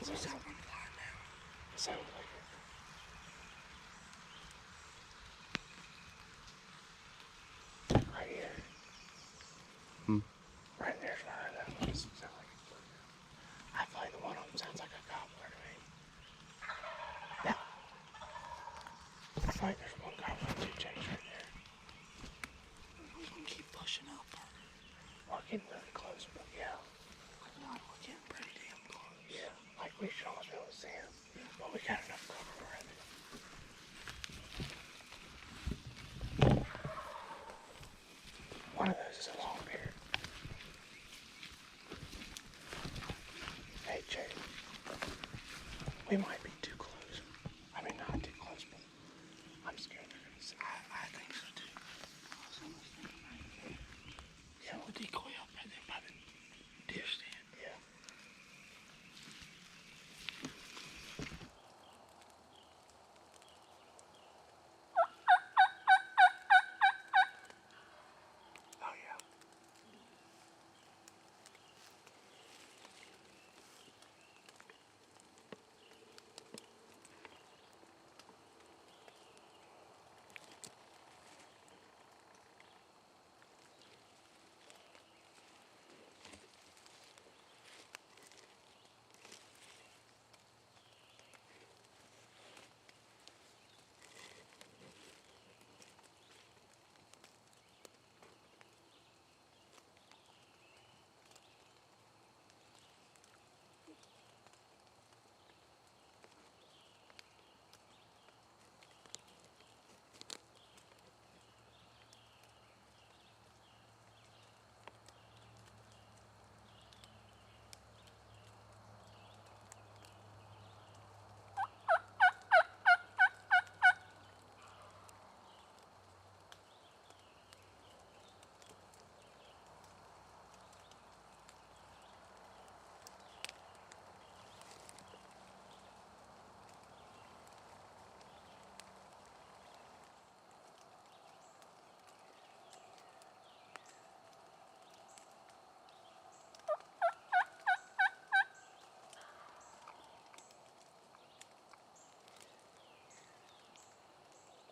We sound on the line now. It sounds like it. Right here. Right there's not that one. It sounds like it's blue. I feel like the one of them sounds like a gobbler to me. Yeah. I feel like there's one gobbler and two chicks right there. We can keep pushing up. We're getting really close, but yeah. God, we're getting pretty damn close. Yeah, like we should almost be able to see him. But we got enough cover already. One of those is a long beard. Hey, Jay. We might be too close. I mean, not too close, but I'm scared they're going to see. I think so too. Yeah, we'll decoy up right there by the deer stand. Yeah. Oh, yeah.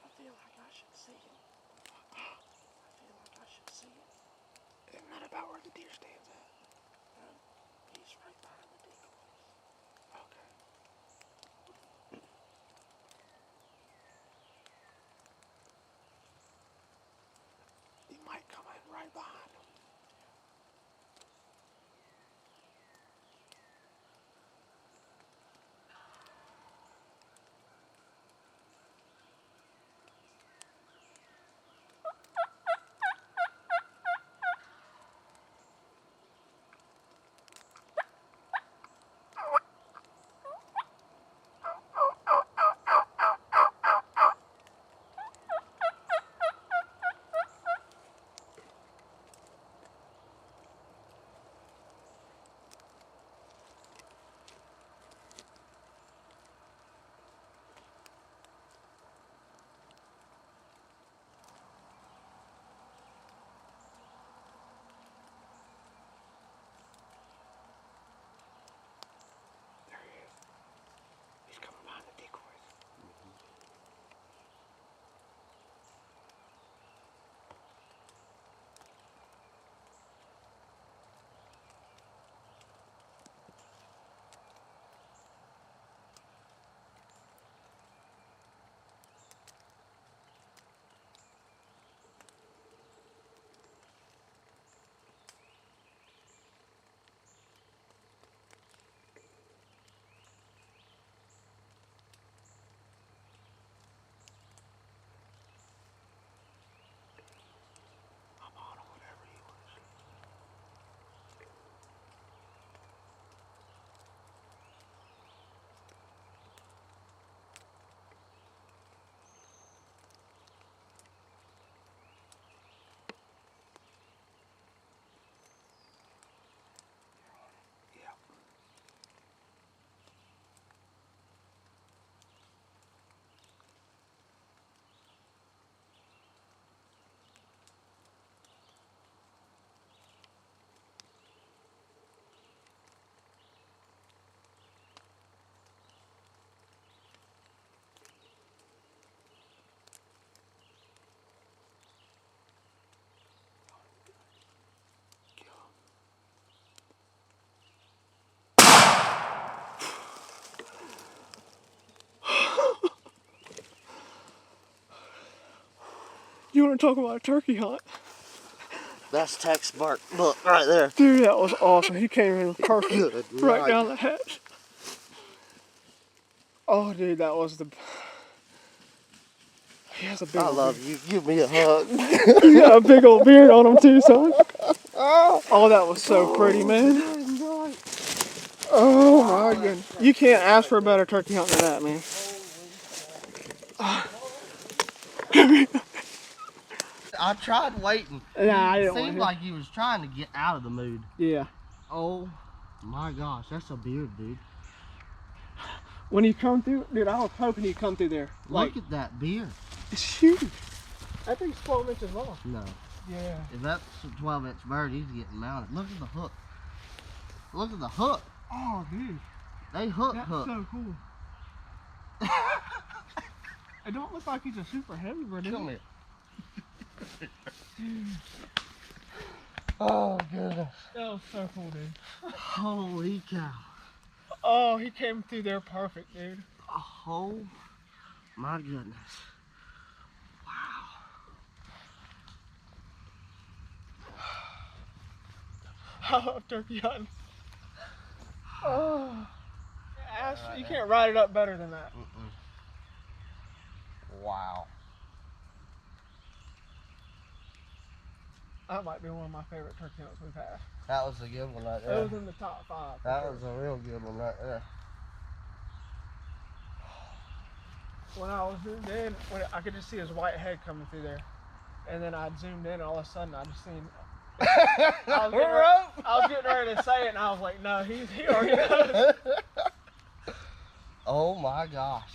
I feel like I should see him. I feel like I should see him. Isn't that about where the deer stand's at? He's right behind the decoys. Okay. He might come in right behind him. You want to talk about a turkey hunt? That's Tex Mark. Look, right there. Dude, that was awesome. He came in perfect. Good Right night. down the hatch. Oh, dude, that was the... He has a big I old love beard. you. Give me a hug. He got a big old beard on him too, son. Oh, that was so pretty, man. Oh my goodness. You can't ask for a better turkey hunt than that, man. I tried waiting. Nah, I It didn't want seemed him. like he was trying to get out of the mood. Yeah. Oh my gosh, that's a beard, dude. When he come through, dude, I was hoping he'd come through there. Look at that beard. It's huge. I think it's 12 inches long. No. Yeah. If that's a 12-inch bird, he's getting mounted. Look at the hook. Look at the hook. Oh, dude. They hook. So cool. It don't look like he's a super heavy bird. Come here. Oh goodness. That was so cool, dude. Holy cow. Oh, he came through there perfect, dude. Oh my goodness. I love turkey hunting. Oh. You can't ride it up better than that. Wow. That might be one of my favorite turkey hunts we've had. That was a good one right It there. was in the top 5. That was a real good one right there. When I was zoomed in, I could just see his white head coming through there. And then I zoomed in and all of a sudden I just seen... I was getting ready to say it and I was like, no, he already knows. Oh my gosh.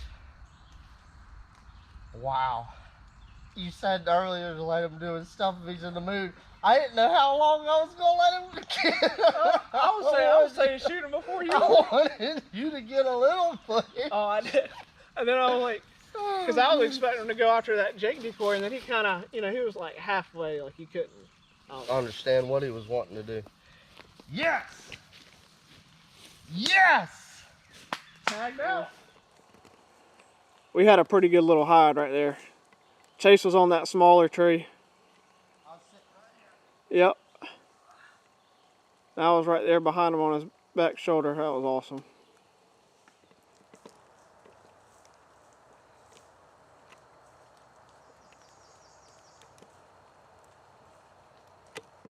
Wow. You said earlier to let him do his stuff if he's in the mood. I didn't know how long I was going to let him get. I was saying shoot him before you. I wanted you to get a little footage. Oh, I did. And then I was like, because I was expecting him to go after that Jake decoy, and then he kind of, he was like halfway, like he couldn't. Understand what he was wanting to do. Yes! Yes! Tagged out. We had a pretty good little hide right there. Chase was on that smaller tree. I was sitting right here. Yep. I was right there behind him on his back shoulder. That was awesome.